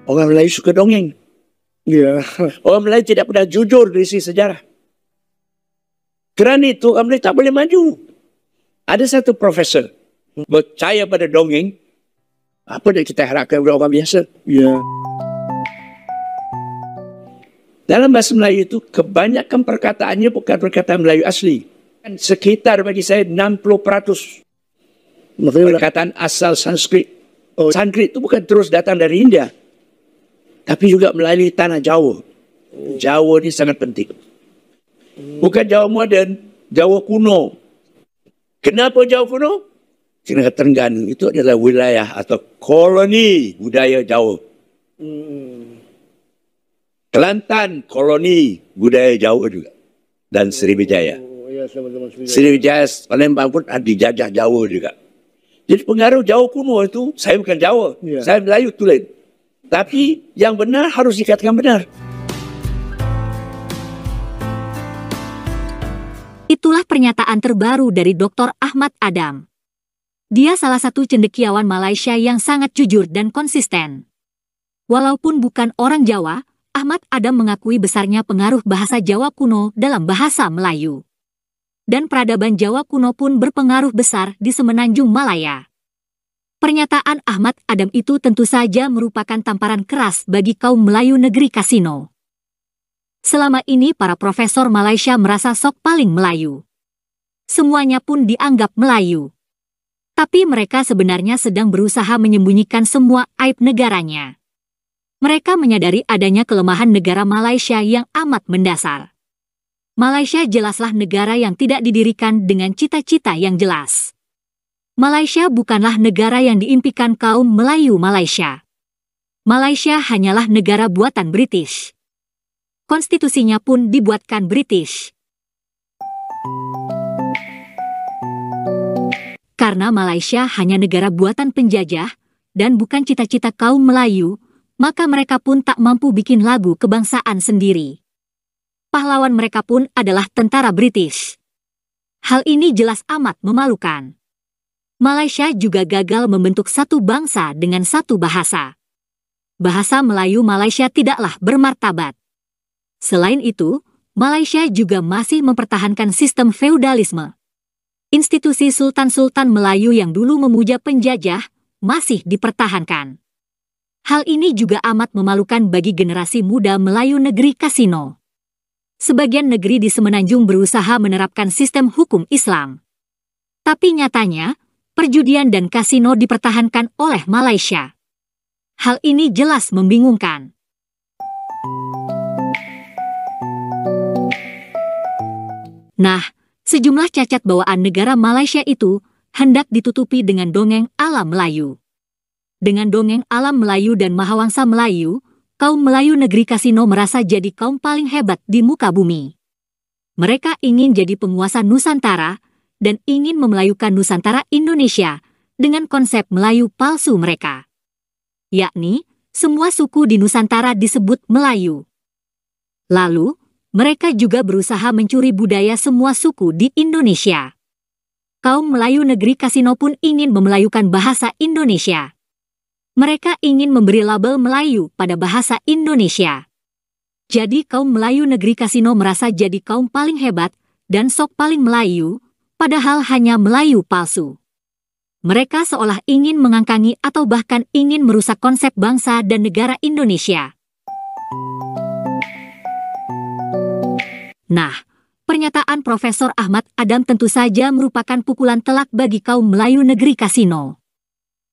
Orang Melayu suka dongeng. Ya. Orang Melayu tidak pernah jujur dari sisi sejarah. Kerana itu orang Melayu tak boleh maju. Ada satu profesor percaya pada dongeng. Apa yang kita harapkan dari orang biasa? Ya. Dalam bahasa Melayu itu, kebanyakan perkataannya bukan perkataan Melayu asli. Sekitar bagi saya 60% perkataan asal Sanskrit. Sanskrit itu bukan terus datang dari India, tapi juga melalui tanah Jawa. Jawa ini sangat penting. Bukan Jawa moden, Jawa kuno. Kenapa Jawa kuno? Kerana Terengganu itu adalah wilayah atau koloni budaya Jawa. Kelantan koloni budaya Jawa juga. Dan Sriwijaya. Sriwijaya, Palembang pun ada dijajah Jawa juga. Jadi pengaruh Jawa kuno itu, saya bukan Jawa, saya Melayu tulen. Tapi yang benar harus dikatakan benar. Itulah pernyataan terbaru dari Dr. Ahmad Adam. Dia salah satu cendekiawan Malaysia yang sangat jujur dan konsisten. Walaupun bukan orang Jawa, Ahmad Adam mengakui besarnya pengaruh bahasa Jawa kuno dalam bahasa Melayu. Dan peradaban Jawa kuno pun berpengaruh besar di semenanjung Malaya. Pernyataan Ahmad Adam itu tentu saja merupakan tamparan keras bagi kaum Melayu negeri Kasino. Selama ini para profesor Malaysia merasa sok paling Melayu. Semuanya pun dianggap Melayu. Tapi mereka sebenarnya sedang berusaha menyembunyikan semua aib negaranya. Mereka menyadari adanya kelemahan negara Malaysia yang amat mendasar. Malaysia jelaslah negara yang tidak didirikan dengan cita-cita yang jelas. Malaysia bukanlah negara yang diimpikan kaum Melayu Malaysia. Malaysia hanyalah negara buatan British. Konstitusinya pun dibuatkan British. Karena Malaysia hanya negara buatan penjajah dan bukan cita-cita kaum Melayu, maka mereka pun tak mampu bikin lagu kebangsaan sendiri. Pahlawan mereka pun adalah tentara British. Hal ini jelas amat memalukan. Malaysia juga gagal membentuk satu bangsa dengan satu bahasa. Bahasa Melayu Malaysia tidaklah bermartabat. Selain itu, Malaysia juga masih mempertahankan sistem feudalisme. Institusi sultan-sultan Melayu yang dulu memuja penjajah masih dipertahankan. Hal ini juga amat memalukan bagi generasi muda Melayu negeri Kasino. Sebagian negeri di semenanjung berusaha menerapkan sistem hukum Islam. Tapi nyatanya, perjudian dan kasino dipertahankan oleh Malaysia. Hal ini jelas membingungkan. Nah, sejumlah cacat bawaan negara Malaysia itu hendak ditutupi dengan dongeng ala Melayu. Dengan dongeng alam Melayu dan Mahawangsa Melayu, kaum Melayu negeri Kasino merasa jadi kaum paling hebat di muka bumi. Mereka ingin jadi penguasa Nusantara dan ingin memelayukan Nusantara Indonesia dengan konsep Melayu palsu mereka. Yakni, semua suku di Nusantara disebut Melayu. Lalu, mereka juga berusaha mencuri budaya semua suku di Indonesia. Kaum Melayu negeri Kasino pun ingin memelayukan bahasa Indonesia. Mereka ingin memberi label Melayu pada bahasa Indonesia. Jadi kaum Melayu negeri Kasino merasa jadi kaum paling hebat dan sok paling Melayu, padahal hanya Melayu palsu. Mereka seolah ingin mengangkangi atau bahkan ingin merusak konsep bangsa dan negara Indonesia. Nah, pernyataan Profesor Ahmad Adam tentu saja merupakan pukulan telak bagi kaum Melayu negeri Kasino.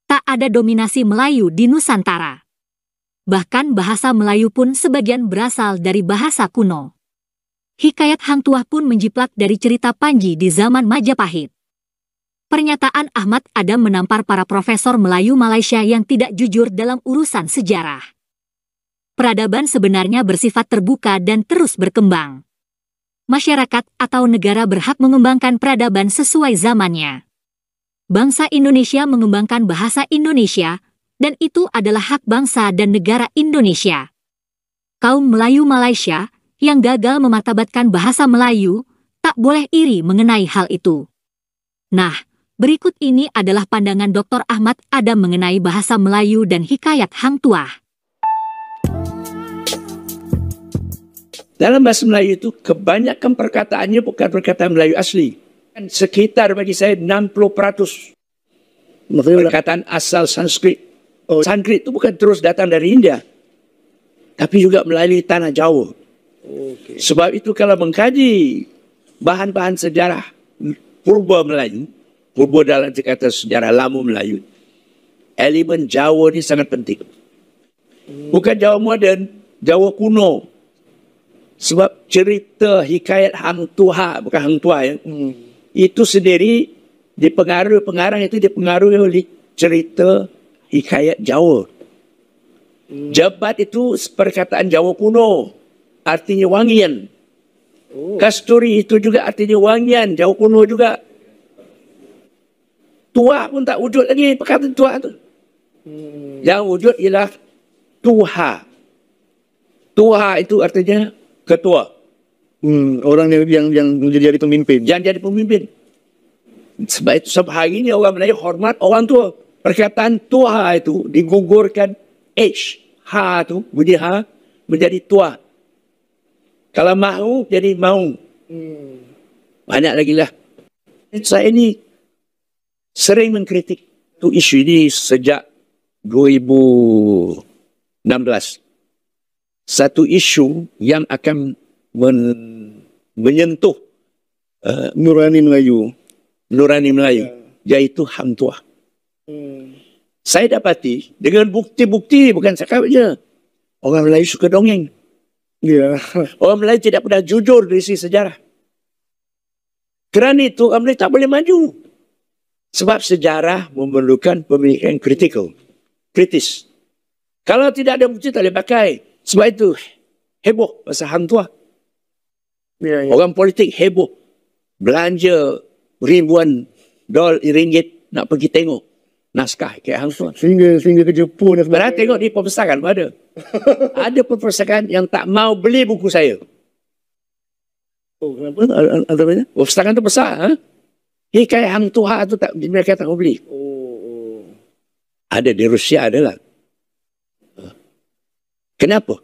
Tak ada dominasi Melayu di Nusantara. Bahkan bahasa Melayu pun sebagian berasal dari bahasa kuno. Hikayat Hang Tuah pun menjiplak dari cerita Panji di zaman Majapahit. Pernyataan Ahmad Adam menampar para profesor Melayu Malaysia yang tidak jujur dalam urusan sejarah. Peradaban sebenarnya bersifat terbuka dan terus berkembang. Masyarakat atau negara berhak mengembangkan peradaban sesuai zamannya. Bangsa Indonesia mengembangkan bahasa Indonesia, dan itu adalah hak bangsa dan negara Indonesia. Kaum Melayu Malaysia yang gagal memartabatkan bahasa Melayu tak boleh iri mengenai hal itu. Nah, berikut ini adalah pandangan Dr. Ahmad Adam mengenai bahasa Melayu dan hikayat Hang Tuah. Dalam bahasa Melayu itu, kebanyakan perkataannya bukan perkataan Melayu asli. Sekitar bagi saya 60%. Maksudnya Perkataan asal Sanskrit. Oh. Sanskrit itu bukan terus datang dari India, tapi juga melalui tanah Jawa. okay. Sebab itu kalau mengkaji bahan-bahan sejarah purba Melayu, purba dalam kata sejarah lama Melayu, elemen Jawa ni sangat penting. Bukan Jawa moden, Jawa kuno. Sebab cerita hikayat Hang Tuah, bukan Hang Tuah ya, itu sendiri pengarang itu dipengaruhi oleh cerita hikayat Jawa. Jebat itu perkataan Jawa kuno, artinya wangian. Kasturi itu juga artinya wangian, Jawa kuno juga. Tua pun tak wujud lagi perkataan tua tu. Yang wujud ialah Tuha. Tuha itu artinya ketua. Orang yang menjadi pemimpin. Yang jadi pemimpin. Sebab itu sampai hari ini orang Melayu hormat orang tua. Perkataan Tuha itu digugurkan H. Ha tu, bunyi ha, menjadi tua. Kalau mahu, jadi mau. Banyak lagi lah. Saya ini sering mengkritik tu isu ini sejak 2016. Satu isu yang akan menyentuh Nurani Melayu. Iaitu Hang Tuah. Saya dapati dengan bukti-bukti, bukan cakap je. Orang Melayu suka dongeng. Ya. Orang Melayu tidak pernah jujur dari sisi sejarah. Kerana itu orang Melayu tak boleh maju. Sebab sejarah memerlukan pemikiran kritis. Kalau tidak ada bukti tak boleh pakai. Sebab itu heboh pasal Hang Tuah. Ya. Orang politik heboh. Belanja ribuan ringgit nak pergi tengok naskah kayak Hang Tuah. Sehingga ke Jepun dan Berarti tengok di perpustakaan ada. Ada perpustakaan yang tak mau beli buku saya. Oh, kenapa? Ada apa? Perpustakaan tu besar. Ha? Hikayat Hang Tuah tu tak, mereka tak mau beli. Ada di Rusia ada lah. Kenapa?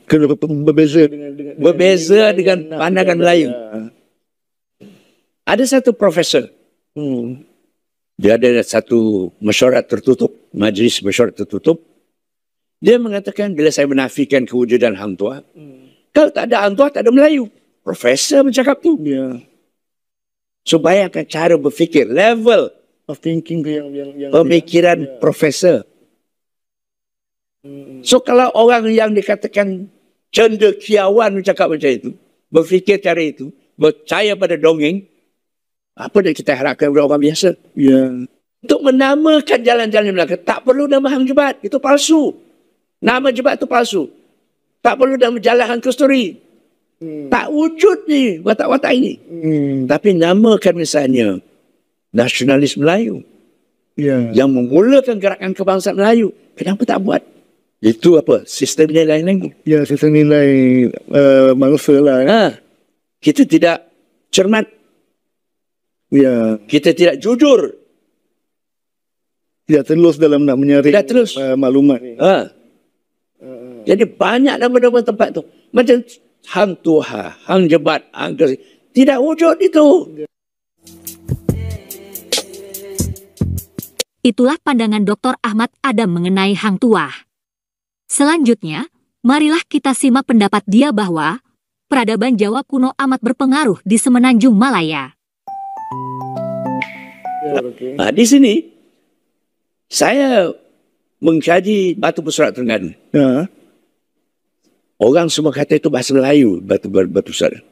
Kenapa berbeza dengan pandangan Melayu. Ada satu profesor. Dia ada satu mesyuarat tertutup, majlis mesyuarat tertutup. Dia mengatakan bila saya menafikan kewujudan Hang Tuah, kalau tak ada Hang Tuah, tak ada Melayu. Profesor bercakap tu. Ya. So bayangkan cara berfikir, level Of thinking yang pemikiran profesor. So kalau orang yang dikatakan cendekiawan bercakap macam itu, berfikir cara itu, percaya pada dongeng, apa yang kita harapkan dari orang biasa? Ya. Untuk menamakan jalan-jalan Melaka, tak perlu nama Hang Jebat, itu palsu. Nama Jebat itu palsu. Tak perlu nama Jalan Hang Kasturi. Tak wujud ni watak-watak ini. Tapi namakan misalnya nasionalis Melayu. Ya. Yang memulakan gerakan kebangsaan Melayu. Kenapa tak buat? Itu apa? Sistem nilai lain. Ya, sistem nilai bangsa lah. Ha. Kita tidak cermat. Ya. Kita tidak jujur. Tidak telus dalam nak menyaring maklumat ni. Ha. Jadi banyak nama-nama tempat tu. Macam Hang Tuah, Hang Jebat, Hang Kasturi. Tidak wujud itu. Itulah pandangan Dr. Ahmad Adam mengenai Hang Tuah. Selanjutnya, marilah kita simak pendapat dia bahwa peradaban Jawa kuno amat berpengaruh di Semenanjung Malaya. Ya, okay. Nah, di sini, saya mengkaji Batu Pusaran Terengganu. Ya. Orang semua kata itu bahasa Melayu, Batu Pusaran.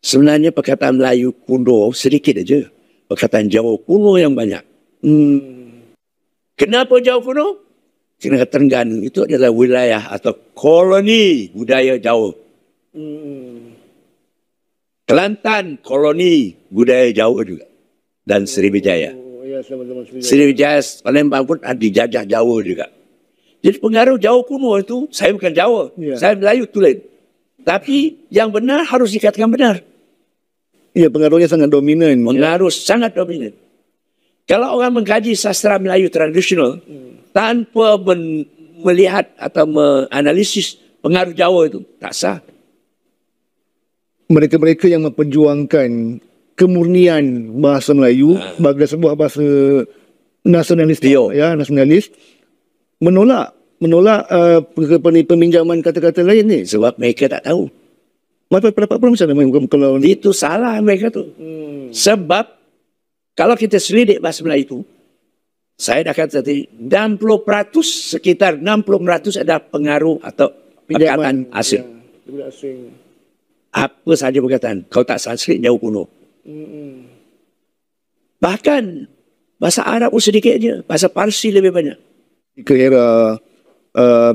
Sebenarnya perkataan Melayu kuno sedikit aja. Perkataan Jawa kuno yang banyak. Kenapa Jawa kuno? Kerana Terengganu itu adalah wilayah atau koloni budaya Jawa. Kelantan koloni budaya Jawa juga. Dan Sriwijaya. Ya, sama-sama Sriwijaya, Palembang pun ada dijajah Jawa juga. Jadi pengaruh Jawa kuno itu, saya bukan Jawa. Ya. Saya Melayu tu lain. Tapi yang benar harus dikatakan benar. Ya, pengaruhnya sangat dominan. Pengaruh sangat dominan. Kalau orang mengkaji sastra Melayu tradisional, tanpa melihat atau menganalisis pengaruh Jawa itu tak sah. Mereka-mereka yang memperjuangkan kemurnian bahasa Melayu sebagai sebuah bahasa nasionalis, nasionalis, menolak peminjaman kata-kata lain ni. Sebab mereka tak tahu. Pendapat macam mana kalau itu salah mereka tu. Sebab kalau kita selidik bahasa Melayu itu, saya dah kata tadi, 60%, sekitar 60% ada pengaruh atau perkataan asing. Apa sahaja perkataan. Kalau tak Sanskrit, jauh kuno. Bahkan bahasa Arab pun sedikit je. Bahasa Parsi lebih banyak. Ke era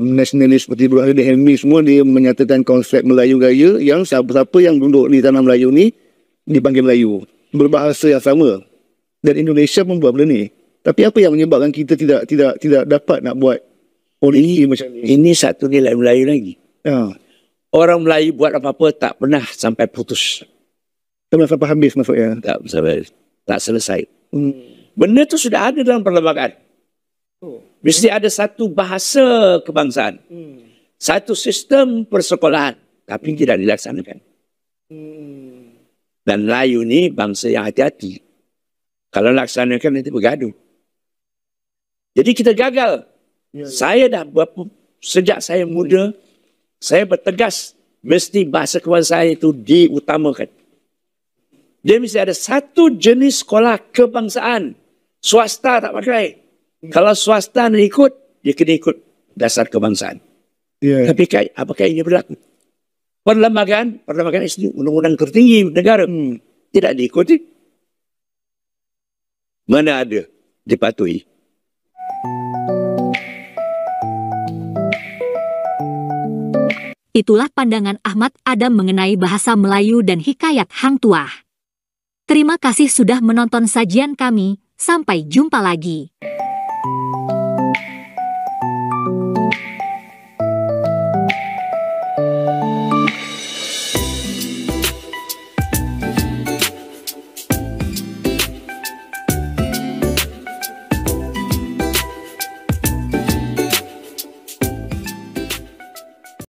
nasionalis seperti Burhanuddin Hilmi semua, dia menyatakan konsep Melayu Gaya yang siapa-siapa yang duduk di tanah Melayu ni dipanggil Melayu. Berbahasa yang sama. Dan Indonesia pun buat benda ni. Tapi apa yang menyebabkan kita tidak dapat nak buat polisi macam ni? Ini satu nilai Melayu lagi. Orang Melayu buat apa-apa tak pernah sampai putus. Tak pernah sampai habis maksudnya? Tak selesai. Benda tu sudah ada dalam perlembagaan. Mesti ada satu bahasa kebangsaan. Satu sistem persekolahan. Tapi tidak dilaksanakan. Dan Melayu ni bangsa yang hati-hati. Kalau laksanakan nanti bergaduh. Jadi kita gagal. Saya dah sejak saya muda, saya bertegas mesti bahasa kebangsaan itu diutamakan. Dia mesti ada satu jenis sekolah kebangsaan. Swasta tak pakai. Kalau swasta nak ikut, dia kena ikut dasar kebangsaan. Tapi apakah ini berlaku? Perlembagaan SD, undang-undang tertinggi negara, tidak diikuti. Mana ada dipatuhi? Itulah pandangan Ahmad Adam mengenai bahasa Melayu dan hikayat Hang Tuah. Terima kasih sudah menonton sajian kami, sampai jumpa lagi.